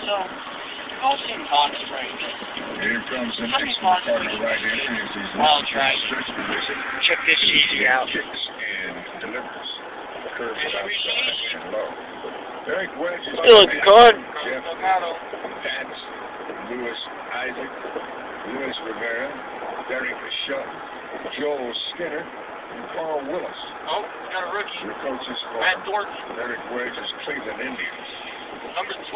So, go see Fox right here. Here comes the next one, Cardinal right entry as he's Wild try. stretch position. Check this easy out. Kicks and delivers. Curves it outside and low. Eric Wedge. Still a good card. Jeff Pats, Louis Isaac, Luis Rivera, Derek Shutt, Joel Skinner, and Carl Willis. Oh, got a rookie. The coaches for Matt Thornton. Eric Wedge's Cleveland Indians. Number 25.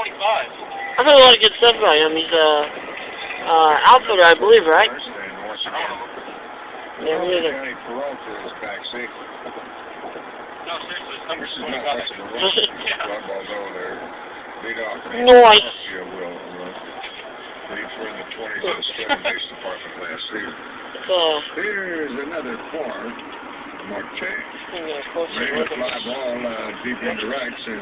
I've heard a lot of good stuff about him. He's outfielder, I believe, right? First, and once again, Yeah, me either. Johnny Peralta is back safely. No, seriously, it's number This is not much of a run club, although their leadoff man, Nice. Garcia, will lead for in the 20s in the stolen base department last season. Here's another form, Marte. Ran a fly ball deep into right, and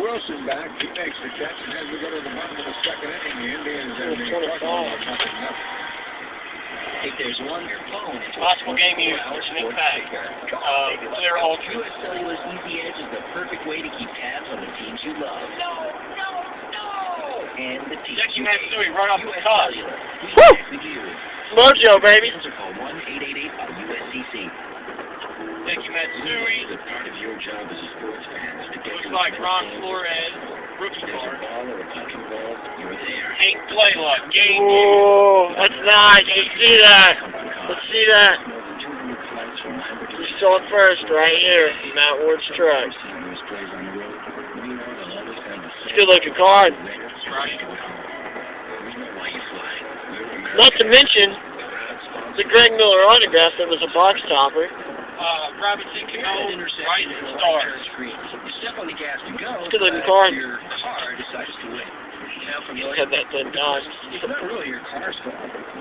Wilson back. He makes the catch, and as we go to the bottom of the second inning, the Indians and the Cardinals are nothing up. If there's one your phone, it's Possible game use for Sneak Pack. Clear Ultra. US Cellular's Easy Edge is the perfect way to keep tabs on the teams you love. No! And the teams Jackie you Matsui hate. right off the US cuff. Cellular. We Woo! connect with you. Mojo, baby. Answer call 1-888-USCC. Jackie Matsui. The part of your job as a sports fan is to get Looks to like the Ron ball. Flores. Rookie If there's a card. ball or a punch involved, you're there. Hank Blaylock. Game use. Oh, that's nice. Let's see that. Let's see that. More than 200 flights from Lambert to We saw it first right here. Matt Ward's truck. Receivers plays on the road. We know they'll always have the It's a same good looking card. We know why you fly. Not to mention the Greg Miller autograph that was a box topper. Robinson Cano. Interception Rising in the Stars. screen. You step on the gas to go. It's a good looking but card. Your car decides to win. Now from He's had that 10 times. it's not really your car's fault.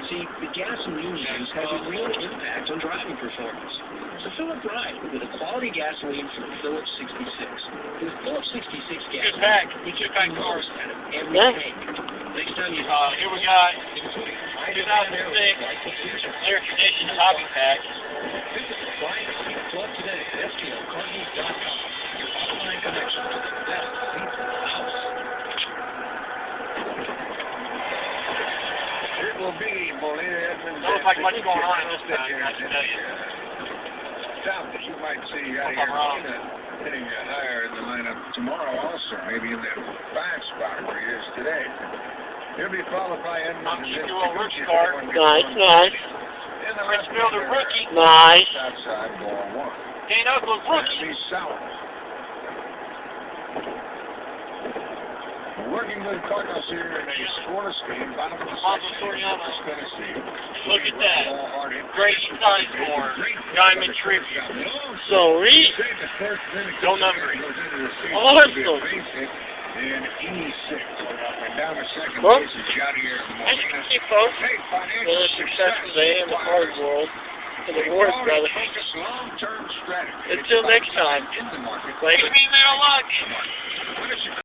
See, the gasoline you use has a real impact on driving performance. So fill up right with a quality gasoline from Phillips 66. With Phillips 66 gasoline, Good pack. you Good get pack the cars. most out of every Yeah. tank. Next time you Here we got 2006 Air Conditioned Hobby Pack. visit the Flying Seat Club today at STLCardinals.com. Your online connection to the best seats in the house. It will be Molina Edmonds. Don't look like much going on in this pack, I can tell you. Doubt that you might see Hope I'm wrong. Molina hitting higher in the lineup tomorrow also, maybe in that 5 spot where he is today. He'll be followed by Edmonds. I'll give you a rookie card. Nice, nice. In the Prince Fielder rookie. Nice. outside ball 1. Dan Uggla's rookie. Anthony Sowers. Working with Cardinals here in a scoreless game, bottom of the Alfonso section, Soriano. Memphis, Tennessee. Look at that. Ball-hearted. Grady Sizemore. Diamond Tribute. Sweet. Take the first inning. No numbering. Goes into the season. Awesome. It'll be a base hit in 86. And down to second Well, base is Jadier As you Molina. can see, folks, Hey, financial the success today in the card world for the Ward brothers. Long-term strategy. Until next time, In the market. later. Give me their luck. What is your